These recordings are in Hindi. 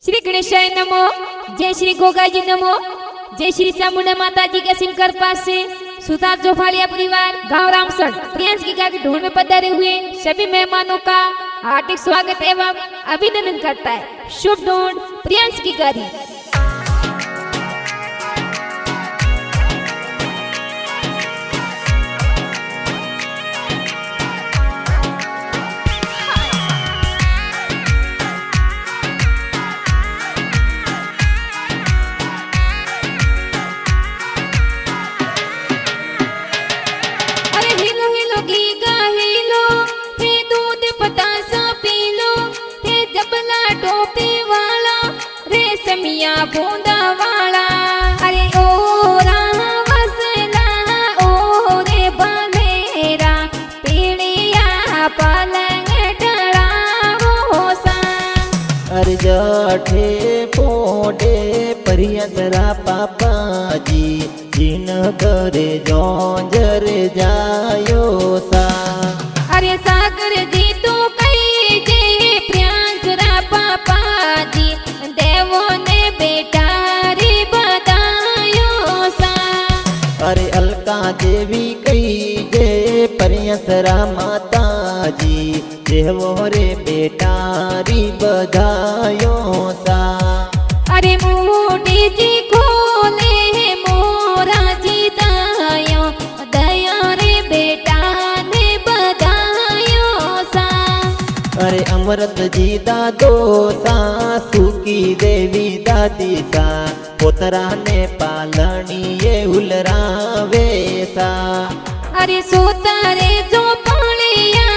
श्री गणेशाय नमो। जय श्री गोगाजी नमो। जय श्री चामुंडा माता जी के सिंकर पास से सुतार जोफालिया परिवार गांव रामसर प्रियांश की गाय के ढोल में पधारे हुए सभी मेहमानों का हार्दिक स्वागत एवं अभिनंदन करता है। शुभ ढूंढ प्रियांश की गाड़ी। बूंदा वाला अरे ओ वसला ओ रे बंधेरा पीड़िया पलंग डरावो सा। अरे जठे पोडे परियंतरा पापा जी जिन करे जोंजर जायो सा। अरे सागर जी तू कही जे प्रियांशरा पापा जी देवो ने बेटारी बतायो सा। अरे अलका देवी कही जे परियंतरा माता जी देवो रे बेटारी बधायो सा। अरे मोटी जी खोले मोरा जी दायो दया रे बेटा ने बधायो सा। अरे अमृत जी दादो सा सुकी देवी दादी सा पोतरा ने पालणीए उलरावे सा। अरे सोतारे जो पालिया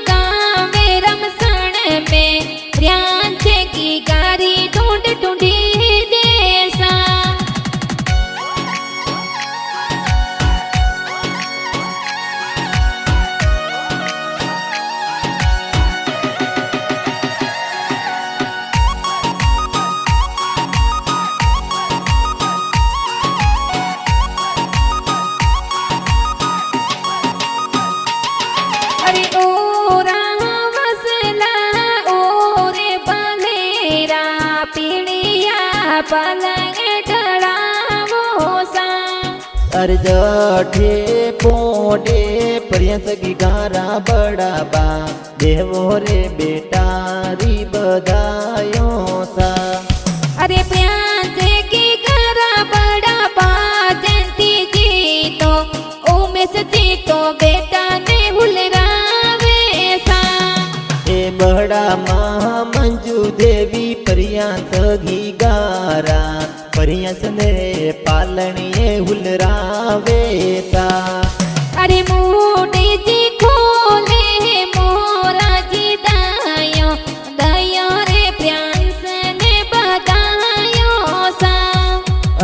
गावे रमसण में प्रियांश की गाड़ी ढूंढ ढूंढी देसा। अरे ओ वसला ओ रे बंधेरा पीड़िया पलंग डरावो सा। अरे जठे पोडे परियंस की गारा बड़ाबा देवो रे बेटारी बधायो सा। अरे प्रियांश की गारा बड़ा पा जयंती जी तो उमेश जी तो बेटा ने हुलरावे सा। ए बड़ा महा मंजू देवी परियंस की गारा परियंस ने पालणीए हुलरावे सा। अरे मोटी जी खोले मोरा जी दायो दया रे प्रियांश ने बतायो सा।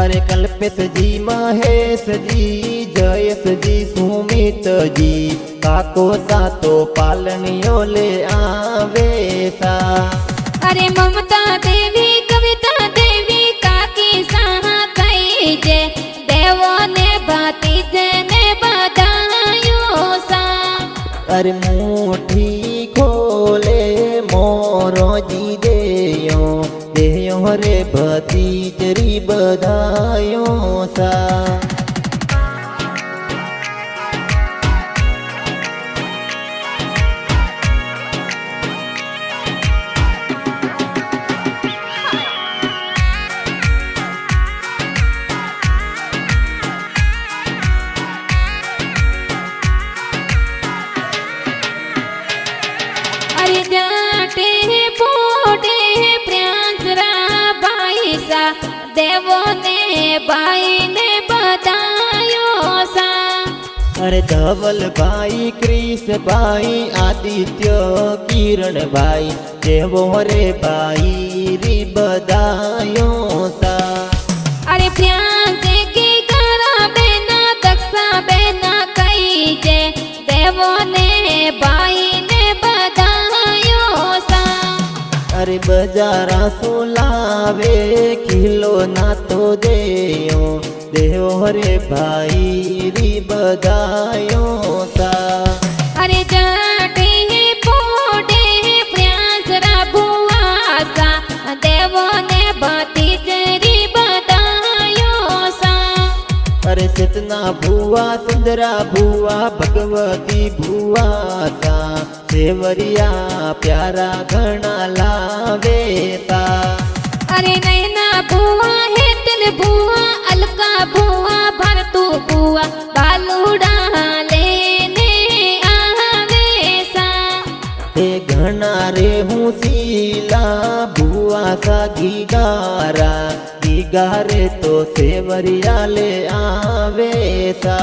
अरे कल्पित जी महेश जी जयेश जी सुमित जी काको सा तो पालनियो ले आवे सा। अरे ममता देवी कविता देवी काकी सहा कई जे देवो ने भातीजे ने बतायो सा। अरे मुठी खोले मोरो जी देयो देयो रे भतीजरी बधायो सा। अरे जाटे पोटे प्रियांशरा भाई सा देवो ने भाई ने बतायो सा। अरे धवल भाई कृष भाई आदित्य किरण भाई देवो रे भाई री बधायो सा। अरे प्रियांश की गारा बेना दक्षा बेना कई जे देवो ने भाई ने बतायो सा। अरे बजारा सोलावे खिलो ना तो देयो देव रे भाई री बधायो सा। अरे जाटे पोटे प्रियांशरा भुआ सा देवो ने ना भुआ सुंदरा भुआ भगवती भुआ सा सेवरिया प्यारा घना लावेता। अरे नैना भुआ हेतल भुआ अलका भुआ भरतू भुआ बालूड़ा लेने आवे सा। हे घना रे हूँ सीला भुआ सा घीगारा घीगारे तो सेवरिया ले आवे सा।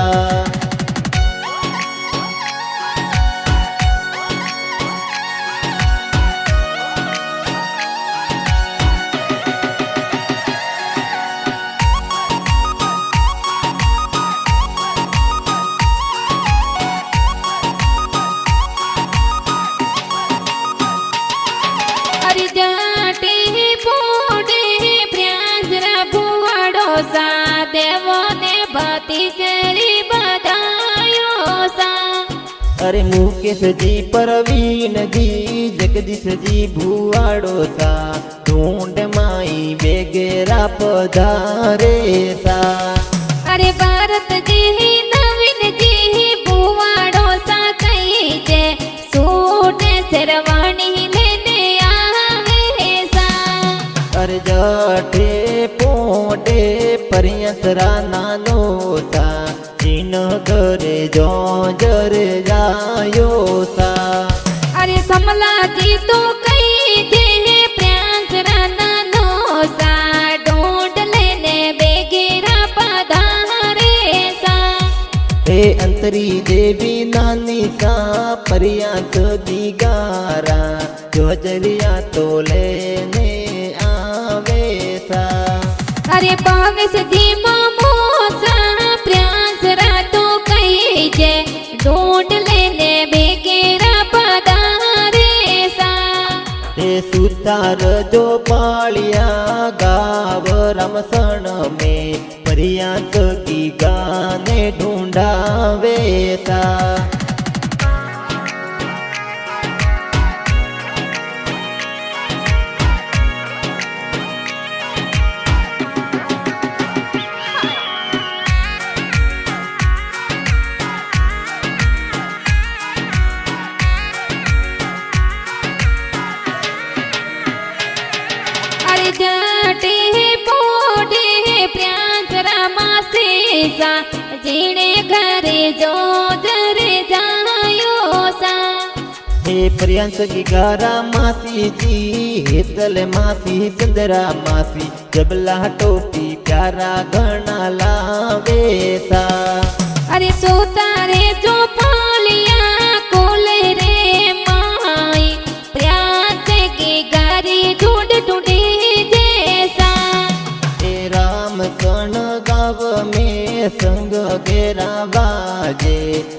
अरे मुकेश जी परवीन जी जगदीश जी भुआड़ो सा ढूंढ माई बेगेरा पधारे सा। अरे भारत जी नवीन जी भुआड़ो सा कही जे सूट शेरवानी लेने आवे सा। अरे जठे पोटे परियंतरा नानो सा जिन घरे जो जर जायो सा। अरे समला जी तो कही जे प्यांस राना नो सा ढूंढ लेने बेगेरा पधारे सा। हे अंतरी देवी नानी सा परियांत दिगारा जोजरिया तो लेने आवे सा। अरे पावेश जी मामो सा प्यांस रातो कही जे ढूंढ लेने बेगेरा पधारे सा। हे सुतार जो पालिया गाव रमसण में परियांत की गाने ढूंढावे सा। जीने घरे जो जरे जायो सा। हे प्रियांश की गारा मासी जी हेतल मासी चंद्रा मासी जबला टोपी प्यारा घना लावे सा। अरे सोतारे जो पालिया कोले रे माई प्यास की गारी ढूंढ ढूंढी जैसा। हे राम सन गाव में संग गेरा बाजे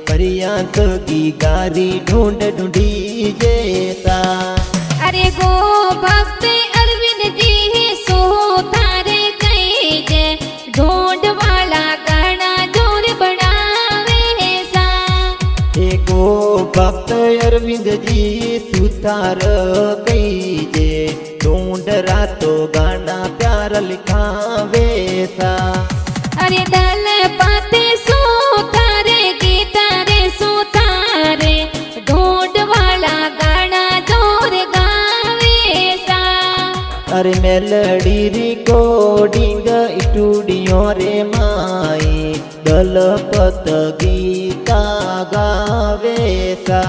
परियांत की गारी ढूंढ ढूंढी जैसा। अरे गो भक्त अरविंद जी सो थारे कही जे ढूंढ वाला गाना जोर बनावे सा। एको भक्त अरविंद जी सुतार कही जे ढूंढ रातो गाना प्यार लिखावे सा। अरे दल पाते सो थारे गीतारे सो थारे ढूंढ वाला गाना जोर गावे सा। अरे मेलडी रिकॉर्डिंग स्टूडियो रे माई दलपत गीता गावे सा।